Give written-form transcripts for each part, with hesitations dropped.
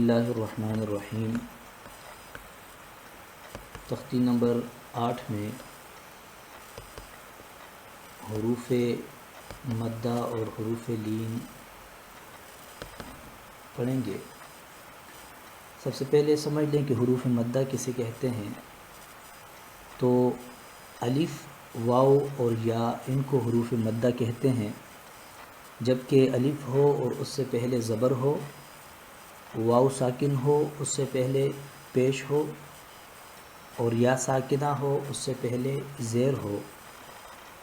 اللہ الرحمن الرحیم۔ تختی نمبر 8 میں حروف مدہ اور حروف لین پڑھیں گے۔ سب سے پہلے سمجھ لیں کہ حروف مدہ کسے کہتے ہیں۔ تو الف، واو اور یا ان کو حروف مدہ کہتے ہیں، جبکہ الف ہو اور اس سے پہلے زبر ہو، واو ساکن ہو اس سے پہلے پیش ہو، اور یا ساکنہ ہو اس سے پہلے زیر ہو،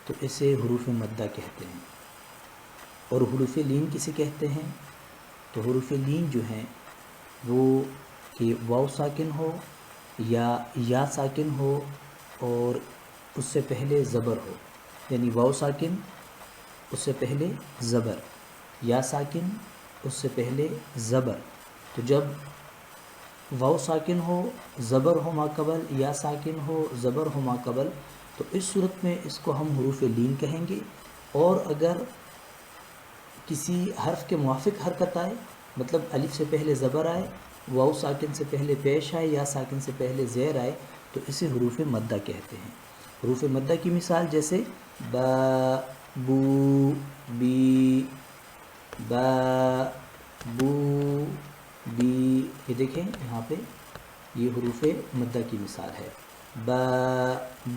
تو اسے حروف مدہ کہتے ہیں۔ اور حروف لین کسے کہتے ہیں؟ تو حروف لین جو ہیں وہ کہ واو ساکن ہو یا ساکن ہو اور اس سے پہلے زبر ہو، یعنی واو ساکن اس سے پہلے زبر، یا ساکن اس سے پہلے زبر۔ تو جب واو ساکن ہو، زبر ہو ماقبل، یا ساکن ہو، زبر ہو ماقبل، تو اس صورت میں اس کو ہم حروف لین کہیں گے۔ اور اگر کسی حرف کے موافق حرکت آئے، مطلب الف سے پہلے زبر آئے، واو ساکن سے پہلے پیش آئے، یا ساکن سے پہلے زیر آئے، تو اسے حروف مدہ کہتے ہیں۔ حروف مدہ کی مثال جیسے با، بو، بی، با، بو، بی، یہ دیکھیں یہاں پہ یہ حروف مدہ کی مثال ہے، با،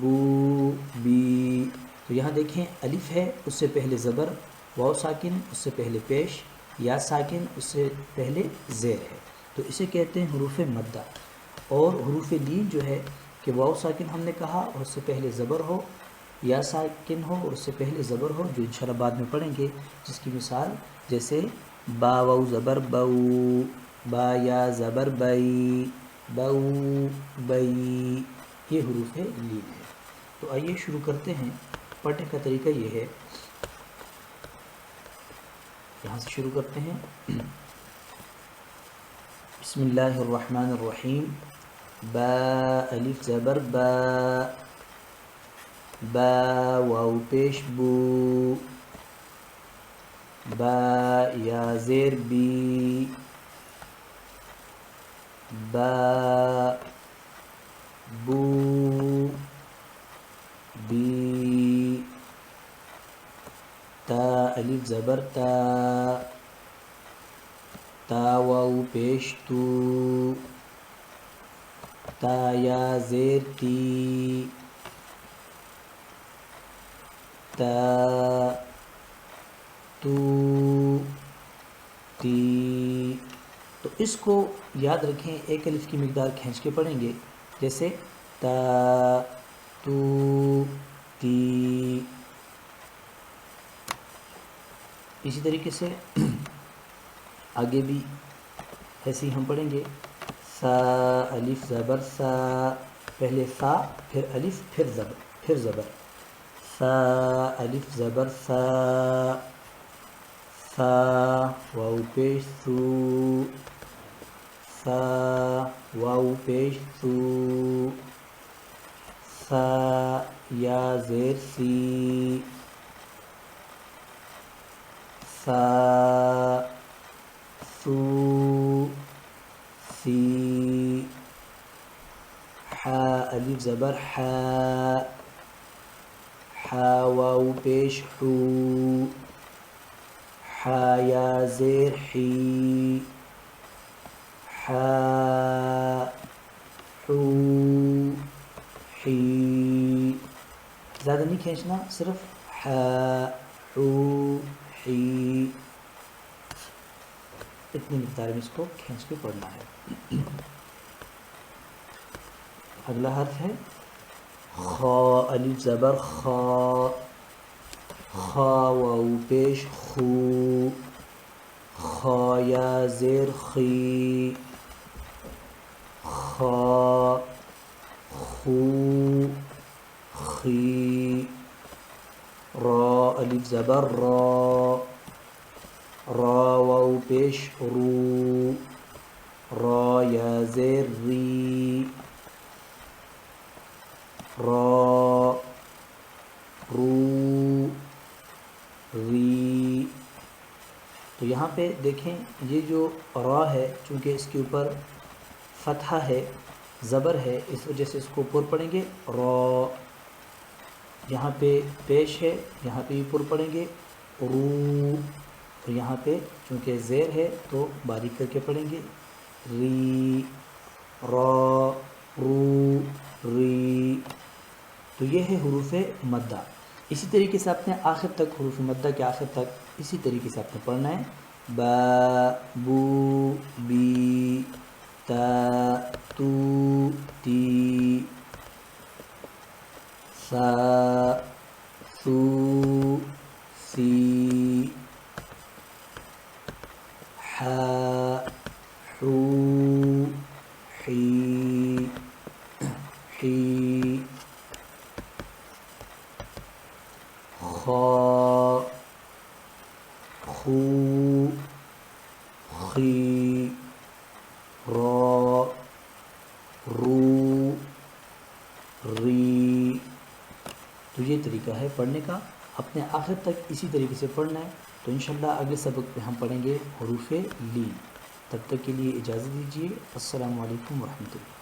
بو، بی۔ تو یہاں دیکھیں الف ہے اس سے پہلے زبر، واو ساکن اس سے پہلے پیش، یا ساکن اس سے پہلے زیر ہے، تو اسے کہتے ہیں حروف مدہ۔ اور حروف لین جو ہے کہ واو ساکن ہم نے کہا اور اس سے پہلے زبر ہو، یا ساکن ہو اور اس سے پہلے زبر ہو، جو انشاءاللہ بعد میں پڑھیں گے، جس کی مثال جیسے با واو زبر بو، با یا زبر بئی، بو، بئی، یہ حروف لین ہے۔ تو آئیے شروع کرتے ہیں۔ پڑھنے کا طریقہ یہ ہے، یہاں سے شروع کرتے ہیں۔ بسم اللہ الرحمن الرحیم۔ با الف زبر با، با واو پیش بو، با یا زیر بی، با، بو، بی، تا الف زبر تا، تا واو پیش تو، تا یا زیر تی، تا، تو، تی۔ تو اس کو یاد رکھیں، ایک الف کی مقدار کھینچ کے پڑھیں گے، جیسے تا، تو، تی۔ اسی طریقے سے آگے بھی ایسے ہی ہم پڑھیں گے۔ سا الف زبر سا، پہلے سا پھر الف پھر زبر، سا الف زبر سا، سا واو پیش سو، سا واو پیش سو، سا یا زیر سی، سا، سو، سی۔ حا الف زبر حا، حا واو پیش حو، حا یا زیر حی، حا، حو، حی۔ زیادہ نہیں کھینچنا، صرف حا، حو، حی، اتنی مقدار میں اس کو کھینچ کے پڑھنا ہے۔ اگلا حرف ہے خا الف زبر خا، خا واو پیش خو، خا یا زیر خی، خا، خو، خی۔ را الف زبر را، را واو پیش رو، را یا زیر ری، را، رو، ری۔ تو یہاں یہاں پہ دیکھیں یہ جو را ہے چونکہ اس کے اوپر فتحہ ہے زبر ہے اس وجہ سے اس کو پر پڑھیں گے را. یہاں پہ پیش ہے یہاں پہ بھی پر پڑھیں گے رو. اور یہاں پہ چونکہ زیر ہے تو باریک کر کے پڑھیں گے ری را رو ری. تو یہ ہے حروف مدہ. اسی طریقے سے آپ نے آخر تک حروف مدہ کے آخر تک اسی طریقے سے آپ نے پڑھنا ہے با بو بی تا تو تی سا سو سی حا حو حی حی خا خو خی را رو ری. تو یہ طریقہ ہے پڑھنے کا. اپنے آخر تک اسی طریقے سے پڑھنا ہے. تو انشاءاللہ اگلے سبق پہ ہم پڑھیں گے حروف لین. تب تک کے لیے اجازت دیجیے. السلام علیکم ورحمۃ اللہ.